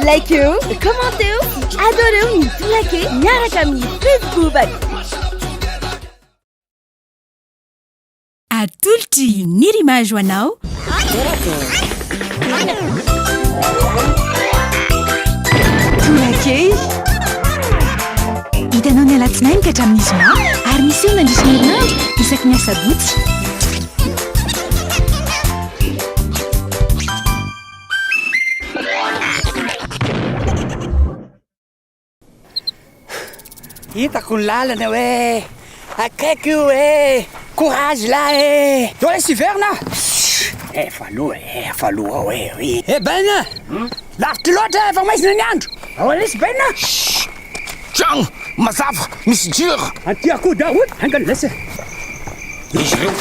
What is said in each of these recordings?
Like-eo, commenteo, adoreo ny tolake miaraka amin'ny Facebook. Atolotry ny rimage ho anao. Tolake Hitanao ny alatsinainy ka hatramin'ny zoma ary misy eo nandrisina herinandro isaky ny asabotsy. Hitako ny lalana hoe akaiky io e courage là e dole sy verina faloha hoe baina lavitra loatra efa maizina ny andro aoanesy baina tragno mazava misy jiro anty akoho daholo angalasa izy ireo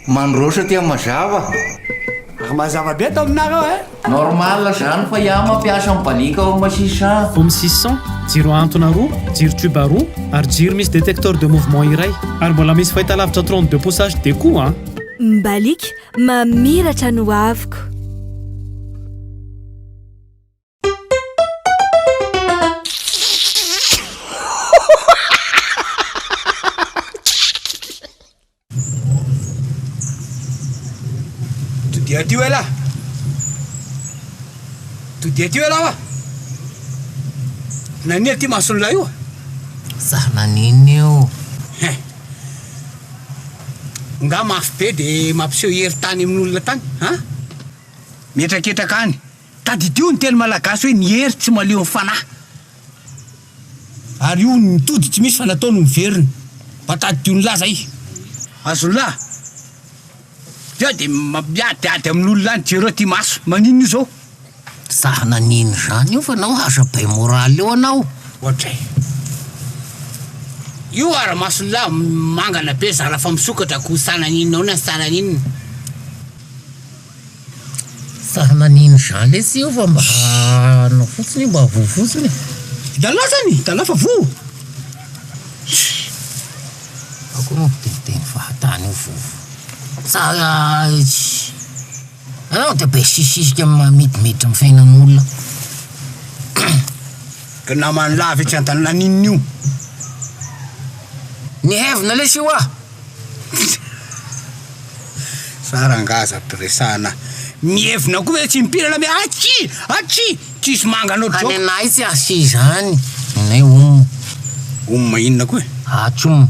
mandrosa tia mazava ary mazava be atao aminareo normal zany fa iah mampiasa mibalika ao masisa Pomme 600, jiro antona roa, jiro tuba roa, ary jiro misy détecteur de mouvement iray. Ary mbola misy fahitalavitra 32 poussage de koa Mbalik mamiratra no aviko. Todia tio ela va nania ty mason'la io zananiny io nga mafy be de mampiseho hery tany amin'olona tany mietraketraka any tadidio ny teny malagasy hoe ny hery tsy maleo ny fanahy ary io nitody tsy misy fa nataony miveriny mba tadidio ny laza i azon'la io de mampiadiady amin'olona any jereo ty maso maninona io zao zananiny zany io fa nao haza bay moraly eo anao ohatray io ara mason'la mangana be zara fa misokatra ko sananinao na sananinina zananiny zany lesy io fa mba no fotsiny mba vo fotsiny dala zany dala fa vo ako no teniteny fahatany io vovo anao de be sisisika midimiditra amin'ny fiainan'olona ka namany lava tsy antany naninina io ny hevina lesy io sarangaza piresana mihevina koa hoe tsy mipirana me atsy tsisy manganao any anay tsy asi zany anay omma inona koa atsom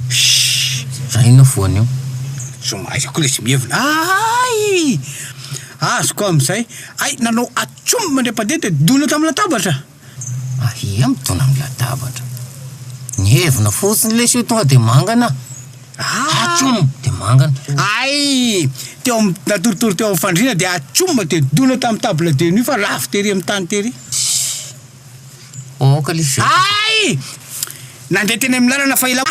zay ina foany io somaizako le sy mihevina ay azoko am'izay ay nanao atsomy mandre-padeha de dona tamin'ny latabatra ahia mitona amin'ny latabatra ny hevina fotsiny lesy io tonga de mangana atsom de mangana ay teo natoritory teo amin'ny fandrina de atsoma de dona tamin'ny table de nuit fa lafo tery amin'ny tany tery oka lesy ay nandeha teny amin'ny lalana fa ila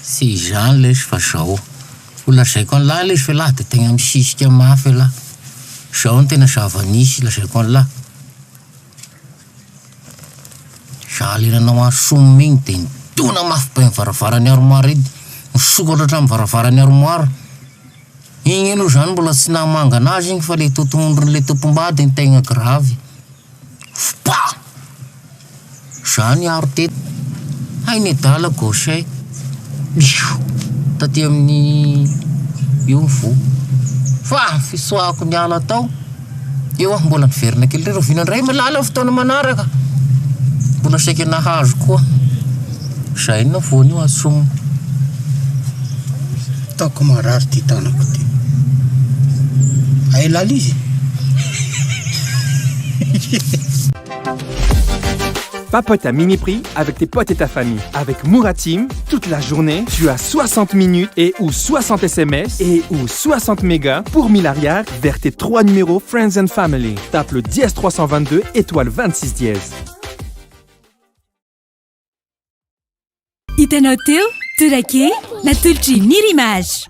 sy zany lesy fa zao olazaiko an'lahy lesy fa lahy de tegna misisika mafy lahy zao ny tena zava-nisy lazaiko an'lahy zalenanao asomy igny de nidona mafy be mivaravarany armoire edy misokatra hatramin'ny varavarany armoire igny aloha zany mbola tsy namangana azy igny fa le totomondron'le tompombady ny tegna gravy fpa zany aro teto hainy adala gauche taty amin'ny io vo fa fisoako ny ala tao eo mbola niverina kely reo vinandray malala fotoana manaraka mbola saika nahazo koa zay na voany io atsomo taoko marary ty tanako ty ay lala izy Papote à mini prix avec tes potes et ta famille. Avec Mouratim, toute la journée, tu as 60 minutes et ou 60 SMS et ou 60 mégas pour 1000 arrières vers tes 3 numéros Friends and Family. Tape le dièse 322 étoile 26 dièse. Hitanao teo, Tolake, natolotry ny rimage.